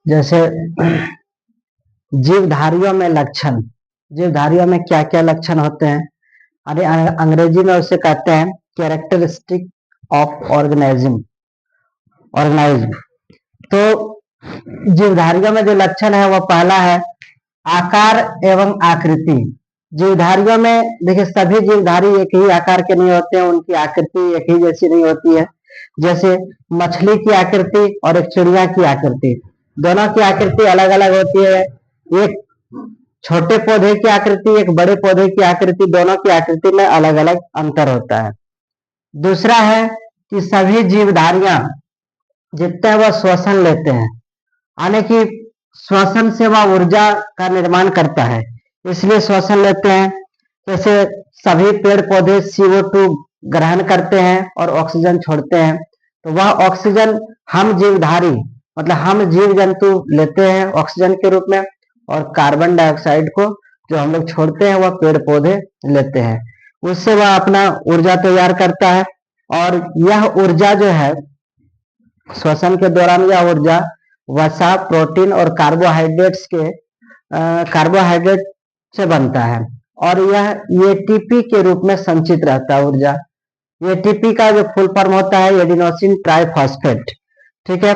जैसे जीवधारियों में लक्षण, जीवधारियों में क्या क्या लक्षण होते हैं, अरे अंग्रेजी में उसे कहते हैं कैरेक्टरिस्टिक ऑफ ऑर्गेनिज्म। तो जीवधारियों में जो लक्षण है वह पहला है आकार एवं आकृति। जीवधारियों में देखिए सभी जीवधारी एक ही आकार के नहीं होते हैं, उनकी आकृति एक ही जैसी नहीं होती है। जैसे मछली की आकृति और एक चिड़िया की आकृति, दोनों की आकृति अलग अलग होती है। एक छोटे पौधे की आकृति, एक बड़े पौधे की आकृति, दोनों की आकृति में अलग अलग अंतर होता है। दूसरा है कि सभी जीवधारियां जितने वह श्वसन लेते हैं, यानी कि श्वसन से वह ऊर्जा का निर्माण करता है, इसलिए श्वसन लेते हैं। जैसे सभी पेड़ पौधे CO2 ग्रहण करते हैं और ऑक्सीजन छोड़ते हैं, तो वह ऑक्सीजन हम जीवधारी मतलब हम जीव जंतु लेते हैं ऑक्सीजन के रूप में, और कार्बन डाइऑक्साइड को जो हम लोग छोड़ते हैं वह पेड़ पौधे लेते हैं। उससे वह अपना ऊर्जा तैयार करता है, और यह ऊर्जा जो है श्वसन के दौरान यह ऊर्जा वसा, प्रोटीन और कार्बोहाइड्रेट से बनता है, और यह एटीपी के रूप में संचित रहता है ऊर्जा। एटीपी का जो फुल फॉर्म होता है एडिनोसिन ट्राइफॉस्फेट। ठीक है,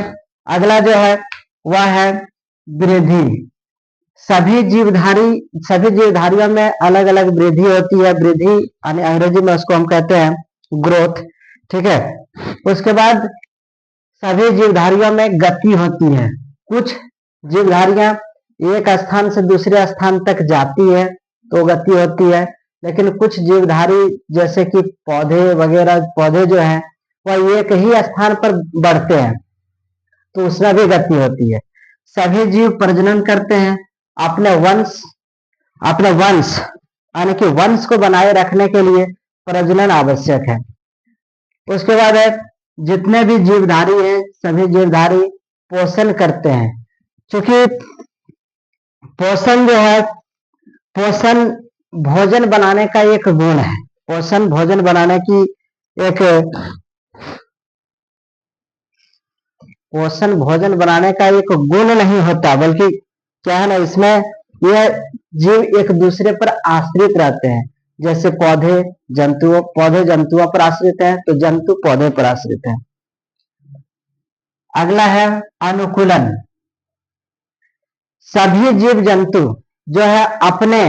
अगला जो है वह है वृद्धि। सभी जीवधारियों में अलग अलग वृद्धि होती है। वृद्धि यानी अंग्रेजी में उसको हम कहते हैं ग्रोथ। ठीक है, उसके बाद सभी जीवधारियों में गति होती है। कुछ जीवधारियां एक स्थान से दूसरे स्थान तक जाती है तो गति होती है, लेकिन कुछ जीवधारी जैसे कि पौधे वगैरह, पौधे जो हैं वह एक ही स्थान पर बढ़ते हैं तो उसमें भी गति होती है। सभी जीव प्रजनन करते हैं, अपने वंश यानी कि वंश को बनाए रखने के लिए प्रजनन आवश्यक है। उसके बाद है जितने भी जीवधारी हैं सभी जीवधारी पोषण करते हैं, क्योंकि पोषण जो है, पोषण भोजन बनाने का एक गुण है। पोषण भोजन बनाने की एक पोषण भोजन बनाने का एक गुण नहीं होता, बल्कि क्या है ना, इसमें यह जीव एक दूसरे पर आश्रित रहते हैं। जैसे पौधे जंतुओं पर आश्रित हैं तो जंतु पौधे पर आश्रित हैं। अगला है अनुकूलन। सभी जीव जंतु जो है अपने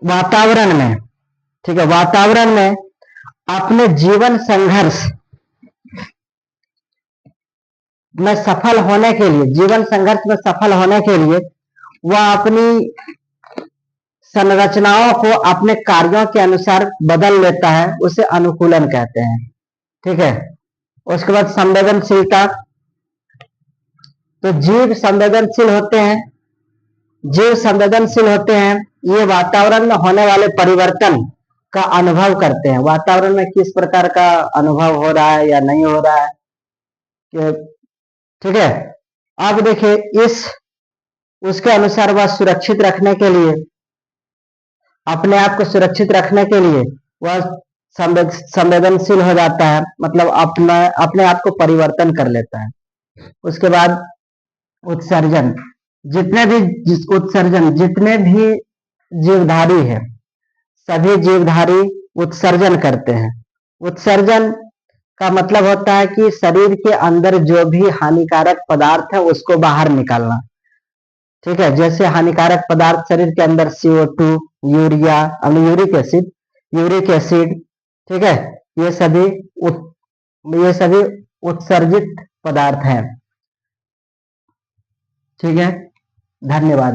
वातावरण में, ठीक है, वातावरण में अपने जीवन संघर्ष में सफल होने के लिए, जीवन संघर्ष में सफल होने के लिए वह अपनी संरचनाओं को अपने कार्यों के अनुसार बदल लेता है, उसे अनुकूलन कहते हैं। ठीक है, उसके बाद संवेदनशीलता। तो जीव संवेदनशील होते हैं, ये वातावरण में होने वाले परिवर्तन का अनुभव करते हैं। वातावरण में किस प्रकार का अनुभव हो रहा है या नहीं हो रहा है, ठीक है। अब देखिए उसके अनुसार वह सुरक्षित रखने के लिए, अपने आप को सुरक्षित रखने के लिए वह संवेदनशील हो जाता है, मतलब अपने आप को परिवर्तन कर लेता है। उसके बाद उत्सर्जन। जितने भी जीवधारी है सभी जीवधारी उत्सर्जन करते हैं। उत्सर्जन का मतलब होता है कि शरीर के अंदर जो भी हानिकारक पदार्थ है उसको बाहर निकालना। ठीक है, जैसे हानिकारक पदार्थ शरीर के अंदर CO2, यूरिया, यूरिक एसिड, ठीक है, ये सभी उत्सर्जित पदार्थ हैं। ठीक है, धन्यवाद।